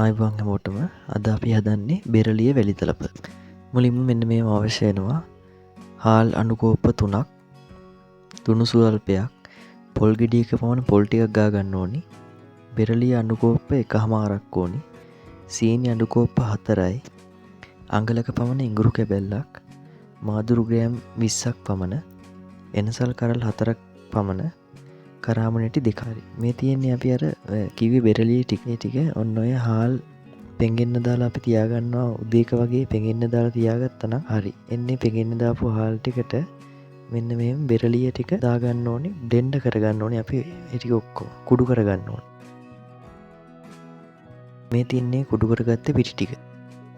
ආයිබං හැමෝටම අද අපි හදන්නේ බෙරළිය වැලිතලප. මුලින්ම මෙන්න මේ අවශ්‍ය වෙනවා හාල් අණුකෝප්ප 3ක්, තුණු සුවල්පයක්, පොල් ගෙඩියක පමණ පොල් ටිකක් ගා ගන්න ඕනි. බෙරළිය අණුකෝප්ප 1/2ක් ඕනි. සීනි අණුකෝප්ප 4යි. අඟලක පමණ ඉඟුරු කැබැල්ලක්, මාදුරු ග්‍රෑම් 20ක් පමණ, එනසල් කරල් 4ක් පමණ, කරාමනටි 2 මේ තියෙන්නේ අපි අර කිව්වේ බෙරළිය ටික ඔන්න ඔය හාල් පෙඟෙන්න දාලා අපි තියාගන්නවා උදේක වගේ පෙඟෙන්න දාලා තියාගත්තා නම් හරි. එන්නේ පෙඟෙන්න දාපු හාල් ටිකට මෙන්න මෙහෙම බෙරළිය ටික දාගන්න ඕනේ, බ්ලෙන්ඩ් කරගන්න ඕනේ. අපි ඒ ටික ඔක්කොම කුඩු කරගන්න ඕනේ. මේ තියන්නේ කුඩු කරගත්ත පිටි ටික.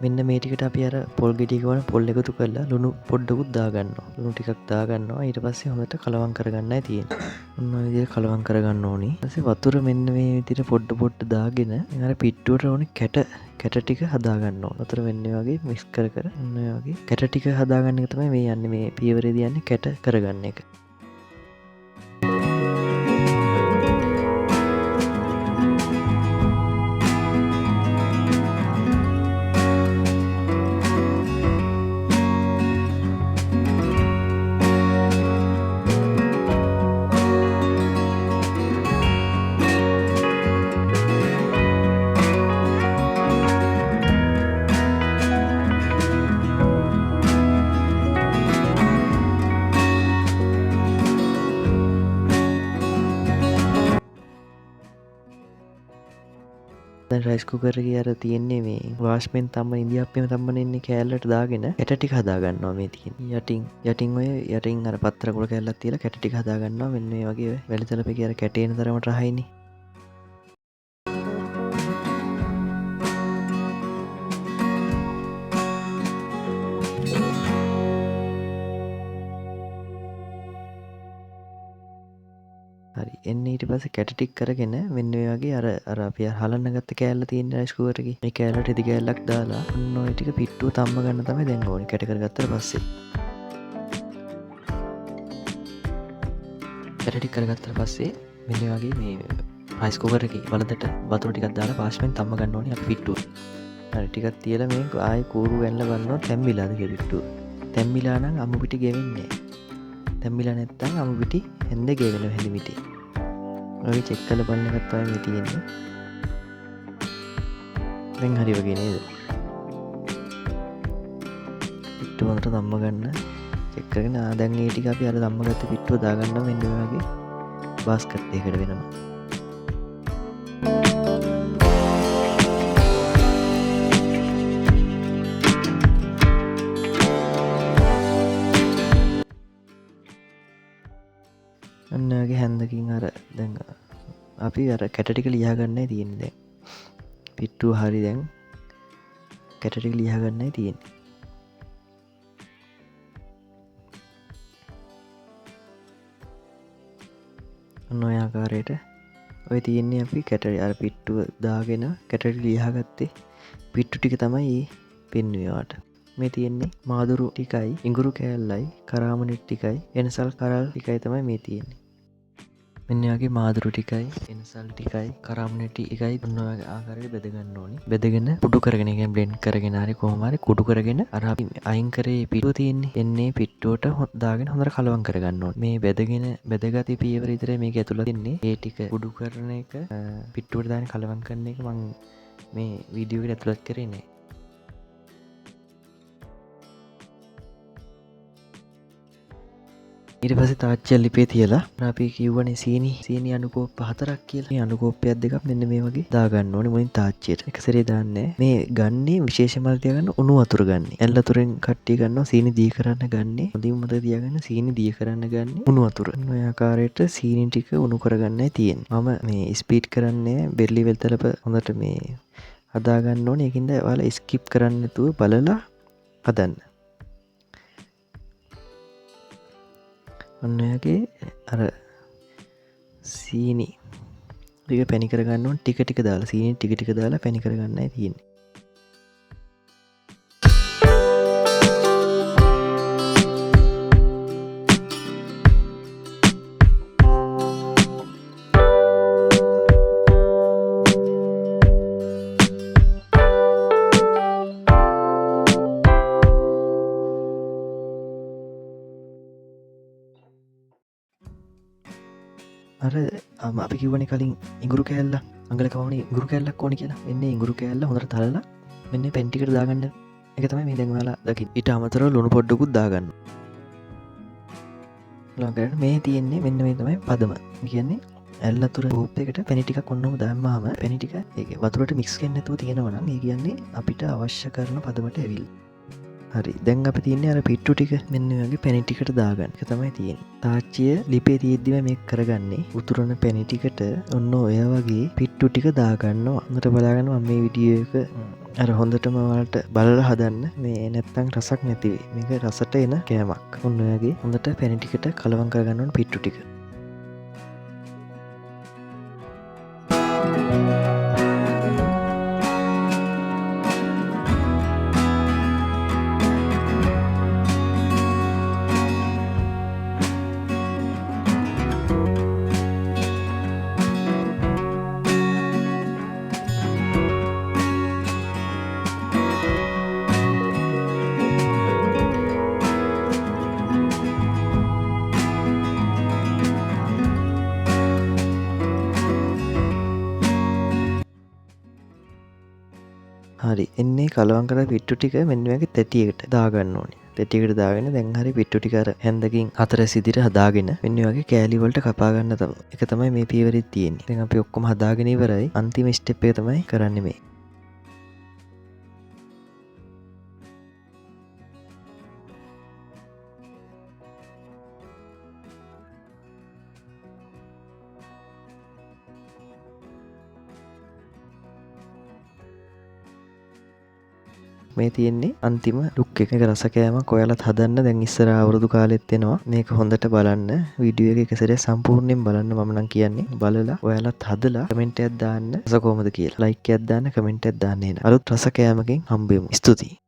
මෙන්න මේ ටිකට අපි අර පොල් ගෙඩියක වන පොල් එකතු කරලා ලුණු පොඩ්ඩකුත් දාගන්නවා. ලුණු ටිකක් දාගන්නවා. ඊට පස්සේ හොඳට කලවම් කරගන්නයි තියෙන්නේ. ඔන්න ඔය විදිහට කලවම් කරගන්න ඕනි. ඊට පස්සේ වතුර මෙන්න මේ විදිහට පොඩ්ඩ දාගෙන අර පිට්ටුවට ඕනේ කැට ටික හදා ගන්න ඕන. වතුර මෙන්න වගේ මික්ස් කර ඔන්න ඔය වගේ කැට ටික හදාගන්න එක තමයි මේ යන්නේ. මේ පියවරේදී යන්නේ කැට කරගන්න එක. දැන් රයිස් කුකර් එකේ අර තියෙන්නේ මේ වාෂ්පෙන් තම්බන ඉන්දියාප්පෙම තම්බන ඉන්නේ කෑල්ලට දාගෙන කැට ටික හදා ගන්නවා. මේ තියෙන්නේ යටින් ඔය යටින් අර පත්‍ර කුල කෑල්ලක් තියලා කැට ටික හදා ගන්නවා. මෙන්න මේ වගේ වැලිතලපේ අර කැටේන තරමට රහයිනේ. හරි එන්න ඊට පස්සේ කැට ටික කරගෙන මෙන්න මේ වගේ අර අපි හලන්න ගත්ත කෑල්ල තියෙන රයිස් කුකර් එකේ මේ කෑල්ලට ඉදි කෑල්ලක් දාලා ඔන්න ඔය ටික පිට්ටුව තම්බ ගන්න තමයි දැන් ඕනේ. කැට කරගත්තට පස්සේ කැට ටික කරගත්තට පස්සේ මෙන්න වගේ මේ රයිස් කුකර් එකේ වලදට වතුර ටිකක් දාලා වාෂ්පෙන් තම්බ ගන්න ඕනේ අපි පිට්ටුව. හරි ටිකක් තියලා මේ ආයේ කූරු වැල්ල බලනවා තැම්බිලාද කියලා පිට්ටුව. තැම්බිලා නම් අමු පිටි ගෙවෙන්නේ නැහැ. තැම්බිලා නැත්තම් අමු පිටි හැන්ද ගෙවෙනවා හැලි මිටි. ඔය චෙක් කරලා බලන එකක් තමයි මේ තියෙන්නේ. දැන් හරි වගේ නේද? පිට්ටුව වලට තම්බ ගන්න චෙක් කරගෙන දැන් මේ ටික අපි අර තම්බගත්ත පිට්ටුව දාගන්නවා මෙන්න මේ වගේ බාස්කට් එකකට වෙනම. ඔන්න වගේ හැන්දකින් අර දැන් අපි අර කැට ටික ලියා ගන්නයි තියෙන්නේ. දැන් පිට්ටුව හරි දැන් කැට ටික ලියා ගන්නයි තියෙන්නේ. ඔන්න ඔය ආකාරයට ඔය තියෙන්නේ අපි කැට අර පිට්ටුව දාගෙන කැට ටික ලියා ගත්තේ පිට්ටු ටික තමයි පෙන්වුවේ වාට. මේ තියෙන්නේ මාදුරු ටිකයි ඉඟුරු කෑල්ලයි කරාමනටි ටිකයි එනසල් කරල් ටිකයි තමයි මේ තියෙන්නේ. මෙන්න වගේ මාදුරු ටිකයි එනසල් ටිකයි කරාමනටි එකයි ඔන්න ඔය ආකාරයට බෙද ගන්න ඕනි. බෙදගෙන කුඩු කරගෙන කියන්නේ බ්ලෙන්ඩ් කරගෙන හරි කොහොම හරි කුඩු කරගෙන අර අපි අයින් කරේ පිටුව තියෙන්නේ එන්නේ පිට්ටුවට දාගෙන හොඳට කලවම් කර ගන්න ඕනේ. මේ බෙදගති පියවර විතරයි මේක ඇතුළත ඉන්නේ. ඒ ටික කුඩු කරන එක පිට්ටුවට දාගෙන කලවම් කරන එක මම මේ වීඩියෝ එකට ඇතුළත් කරේ නෑ. ඊට පස්සේ තාච්චිය ලිපේ තියලා අපි කිව්වනේ සීනි අණුකෝප්ප 4ක් කියලා. මේ අණුකෝප්පයක් දෙකක් මෙන්න මේ වගේ දාගන්න ඕනේ මුලින් තාච්චියට. එක සැරේ දාන්නේ මේ ගන්නේ විශේෂම තියාගන්න උණු වතුර ගන්න. ඇල් වතුරෙන් කට්ටිය ගන්නවා සීනි දී කරන්න ගන්නේ. මුලින්ම මතක තියාගන්න සීනි දී කරන්න ගන්නේ උණු වතුර. ඔය ආකාරයට සීනි ටික උණු කරගන්නයි තියෙන්නේ. මම මේ ස්පීඩ් කරන්නේ බෙරළි වෙල්තලප හොඳට මේ හදා ගන්න ඕනේ. ඒකින්ද ඔයාලා ස්කිප් කරන්න නැතුව බලලා හදන්න. ඔන්න ඔයගේ අර සීනි ටික පැණි කරගන්න ඕන ටික දාලා සීනි ටික දාලා පැණි කරගන්නයි තියෙන්නේ. අපි කිව්වනේ කලින් ඉඟුරු කෑල්ල අඟල කවුනේ ඉඟුරු කෑල්ලක් ඕනේ කියලා. එන්නේ ඉඟුරු කෑල්ල හොඳට තලලා මෙන්න පෙන් ටිකට දාගන්න එක තමයි මේ දැන් ඔයාලා දකින්න. ඊට අමතරව ලුණු පොඩ්ඩකුත් දාගන්න. ළඟට මේ තියෙන්නේ මෙන්න මේ තමයි පදම. කියන්නේ ඇල්ලතුර කෝප් එකට පැණි ටිකක් ඔන්නම දැම්මාම පැණි ටික ඒක වතුරට මික්ස් වෙන්නේ නැතුව තියෙනවා නම් ඒ කියන්නේ අපිට අවශ්‍ය කරන පදමට ඇවිල්ලා. හරි දැන් අපි තියන්නේ අර පිට්ටු ටික මෙන්න වගේ පැණි ටිකට දාගන්න එක තමයි තියෙන්නේ. තාච්චිය ලිපේ තියෙද්දිම මේක කරගන්නේ උතුරන පැණි ටිකට ඔන්න ඔය වගේ පිට්ටු ටික දාගන්නවා. හොඳට බලාගන්න මම මේ වීඩියෝ එක අර හොඳටම ඔයාලට බලලා හදන්න මේ නැත්තම් රසක් නැති වෙයි. මේක රසට එන කෑමක්. ඔන්න ඔය වගේ හොඳට පැණි ටිකට කලවම් කරගන්න ඕන පිට්ටු ටික. හරි එන්නේ කලවම් කරලා පිට්ටු ටික මෙන්න මේක තැටියකට දාගන්න ඕනේ. තැටියකට දාගෙන දැන් හරි පිට්ටු ටික අර හැන්දකින් හතර සිදිර හදාගෙන මෙන්න වගේ කෑලි වලට කපා ගන්න තමයි. ඒක තමයි මේ පීවරෙත් තියෙන්නේ. දැන් අපි ඔක්කොම හදාගෙන ඉවරයි. අන්තිම ස්ටෙප් එක තමයි කරන්නේ මේ. මේ තියෙන්නේ අන්තිම ලුක් එක රස කෑමක් ඔයාලත් හදන්න දැන් ඉස්සර අවුරුදු කාලෙත් එනවා මේක හොඳට බලන්න වීඩියෝ එක එක සැරේ සම්පූර්ණයෙන් බලන්න මම නම් කියන්නේ බලලා ඔයාලත් හදලා කමෙන්ට් එකක් දාන්න රස කොහමද කියලා ලයික් එකක් දාන්න කමෙන්ට් එකක් දාන්න එන අලුත් රස කෑමකින් හම්බෙමු ස්තුතියි